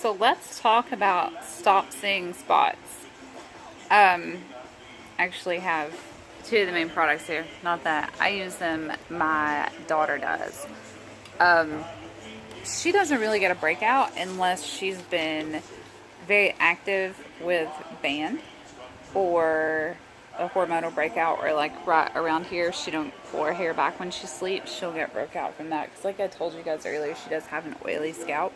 So let's talk about stop seeing spots. Um, actually have two of the main products here. Not that I use them, my daughter does. Um, she doesn't really get a breakout unless she's been very active with band or a hormonal breakout, or like right around here, she don't pull her hair back when she sleeps. She'll get broke out from that because, like I told you guys earlier, she does have an oily scalp.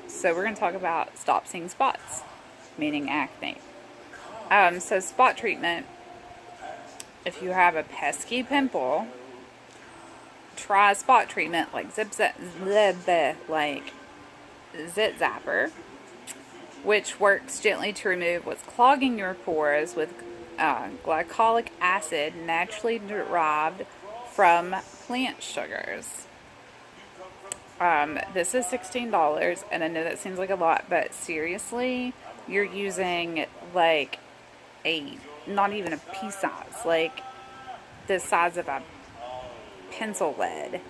So we're going to talk about stop seeing spots, meaning acne. So spot treatment, if you have a pesky pimple, try spot treatment like Zit Zapper, which works gently to remove what's clogging your pores with glycolic acid naturally derived from plant sugars. This is $16, and I know that seems like a lot, but seriously, you're using like not even a pea size, like the size of a pencil lead.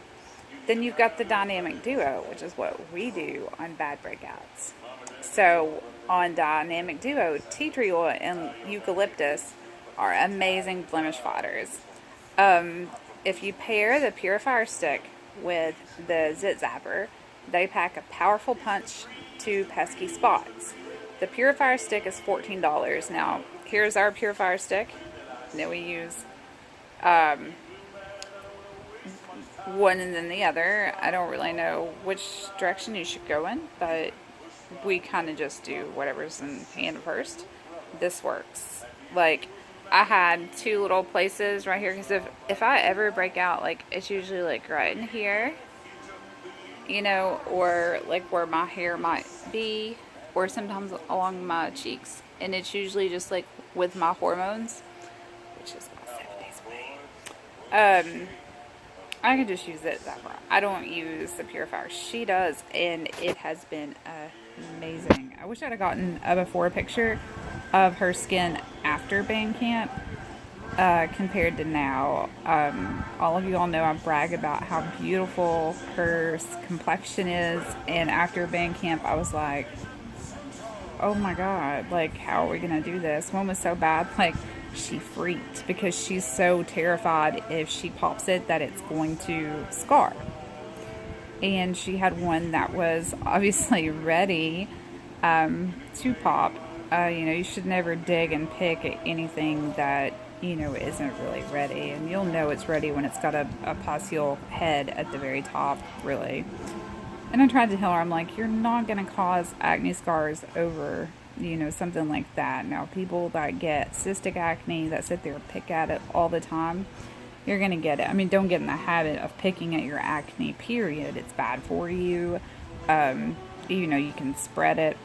Then you've got the Dynamic Duo, which is what we do on bad breakouts. So on Dynamic Duo, tea tree oil and eucalyptus are amazing blemish fighters. If you pair the purifier stick with the Zit Zapper, they pack a powerful punch to pesky spots. The purifier stick is $14. Now, here's our purifier stick that we use. One and then the other. I don't really know which direction you should go in, but we kind of just do whatever's in hand first. This works. Like, I had two little places right here, because if I ever break out, like, it's usually like right in here, or like where my hair might be, or sometimes along my cheeks, and it's usually just like with my hormones, which is about 7 days away. I can just use it that far. I don't use the purifier. She does, and it has been amazing. I wish I'd have gotten a before picture of her skin after band camp compared to now. All of you all know I brag about how beautiful her complexion is, and after band camp I was like, oh my god, like, how are we gonna do this? One was so bad, like, she freaked because she's so terrified if she pops it that it's going to scar. And she had one that was obviously ready to pop. You should never dig and pick at anything that, isn't really ready. And you'll know it's ready when it's got a pustule head at the very top, really. And I tried to tell her, I'm like, you're not going to cause acne scars over, something like that. Now, people that get cystic acne that sit there and pick at it all the time, you're going to get it. I mean, don't get in the habit of picking at your acne, period. It's bad for you. You can spread it.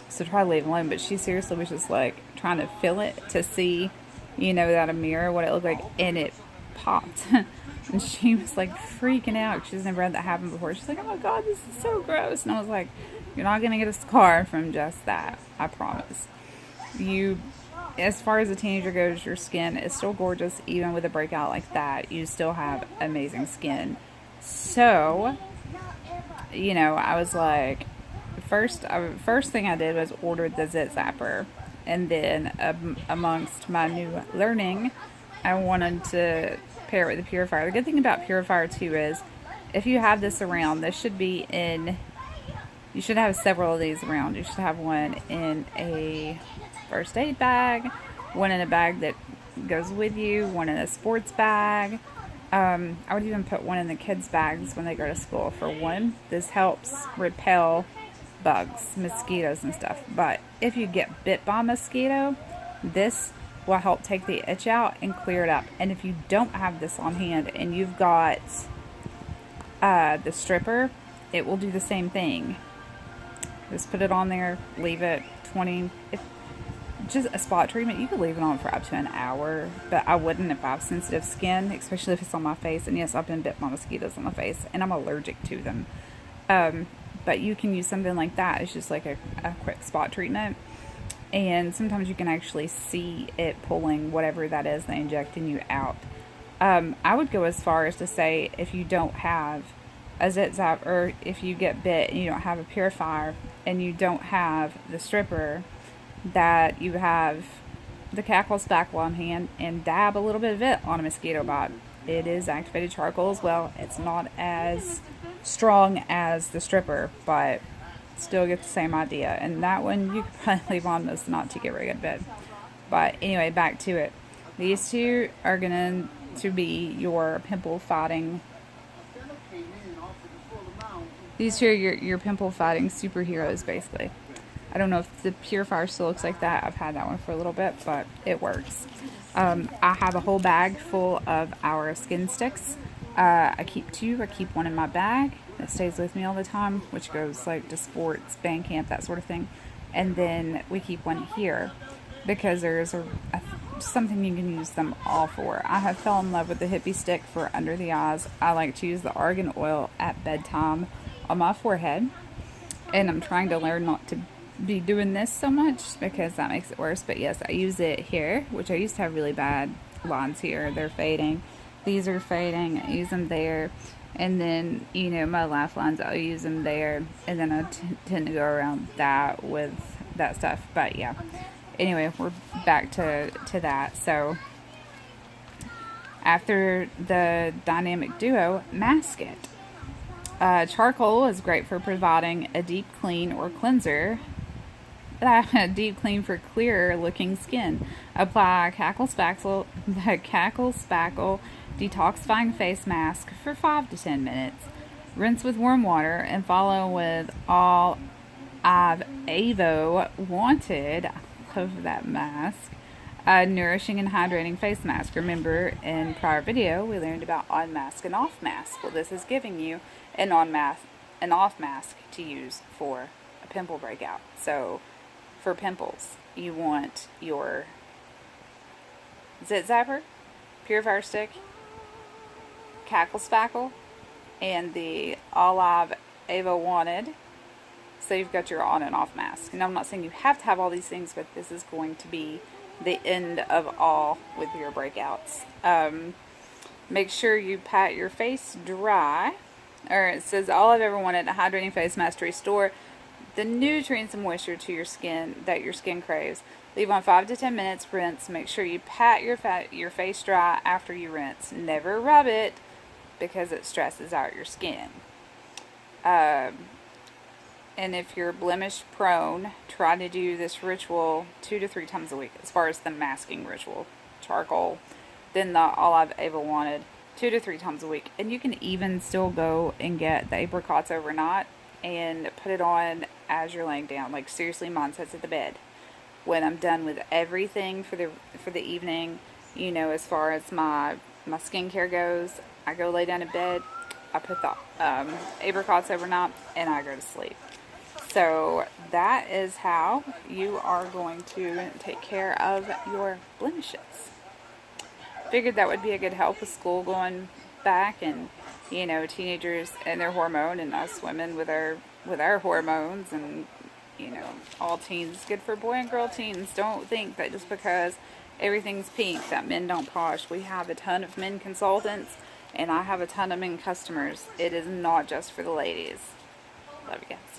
So try to leave it alone. But she seriously was just like trying to feel it to see, without a mirror, what it looked like. And it popped. And she was like freaking out. She's never had that happen before. She's like, oh my god, this is so gross. And I was like, you're not going to get a scar from just that. I promise. As far as a teenager goes, your skin is still gorgeous. Even with a breakout like that, you still have amazing skin. So, I was like, first thing I did was ordered the Zit Zapper. And then amongst my new learning, I wanted to pair it with the purifier. The good thing about purifier too is if you have this around, this should be in, you should have several of these around. You should have one in a first aid bag, one in a bag that goes with you, one in a sports bag. I would even put one in the kids' bags when they go to school. For one, this helps repel bugs, mosquitoes and stuff. But if you get bit by a mosquito, this will help take the itch out and clear it up. And if you don't have this on hand and you've got the stripper, it will do the same thing. Just put it on there, leave it 20, just a spot treatment, you could leave it on for up to an hour, but I wouldn't if I have sensitive skin, especially if it's on my face. And yes, I've been bit by mosquitoes on my face and I'm allergic to them. But you can use something like that. It's just like a quick spot treatment. And sometimes you can actually see it pulling whatever that is they injecting you out. I would go as far as to say if you don't have a zit zap, or if you get bit and you don't have a purifier and you don't have the stripper, that you have the cackle spackle on hand and dab a little bit of it on a mosquito bite. It is activated charcoal as well. It's not as strong as the stripper, but still get the same idea. And that one you could probably leave on most not to get very good bit. But anyway, back to it. These two are going to be your pimple fighting. These two are your pimple fighting superheroes, basically. I don't know if the purifier still looks like that. I've had that one for a little bit, but it works. I have a whole bag full of our skin sticks. I keep two. I keep one in my bag that stays with me all the time, which goes like to sports, band camp, that sort of thing. And then we keep one here because there's something you can use them all for. I have fell in love with the hippie stick for under the eyes. I like to use the argan oil at bedtime on my forehead, and I'm trying to learn not to be doing this so much because that makes it worse. But yes, I use it here, which I used to have really bad lines here. They're fading. These are fading. I use them there. And then, you know, my lifelines, I'll use them there. And then I tend to go around that with that stuff. But yeah. Anyway, we're back to that. So after the dynamic duo, mask it. Charcoal is great for providing a deep clean or cleanser. A deep clean for clearer looking skin. Apply Cackle Spackle detoxifying face mask for 5 to 10 minutes. Rinse with warm water and follow with All I've Avo Wanted. I love that mask. Nourishing and hydrating face mask. Remember, in prior video we learned about on mask and off mask. Well, this is giving you an on mask and off mask to use for a pimple breakout. So for pimples, you want your zit zapper, purifier stick, cackle spackle, and the Olive Ava Wanted. So you've got your on and off mask. And I'm not saying you have to have all these things, but this is going to be the end of all with your breakouts. Make sure you pat your face dry. Or it says, all I've ever wanted, a hydrating face mask to restore the nutrients and moisture to your skin that your skin craves. Leave on 5 to 10 minutes, rinse. Make sure you pat your face dry after you rinse. Never rub it because it stresses out your skin. And if you're blemish prone, try to do this ritual 2 to 3 times a week as far as the masking ritual. Charcoal, then the All I've Ever Wanted, 2 to 3 times a week. And you can even still go and get the apricots overnight and put it on as you're laying down. Like seriously, mine sits at the bed. When I'm done with everything for the evening, you know, as far as my skincare goes, I go lay down in bed, I put the apricots overnight, and I go to sleep. So that is how you are going to take care of your blemishes. Figured that would be a good help with school going back, and you know, teenagers and their hormone, and us women with our hormones, and you know, all teens. It's good for boy and girl teens. Don't think that just because everything's pink that men don't posh. We have a ton of men consultants, and I have a ton of men customers. It is not just for the ladies. Love you guys.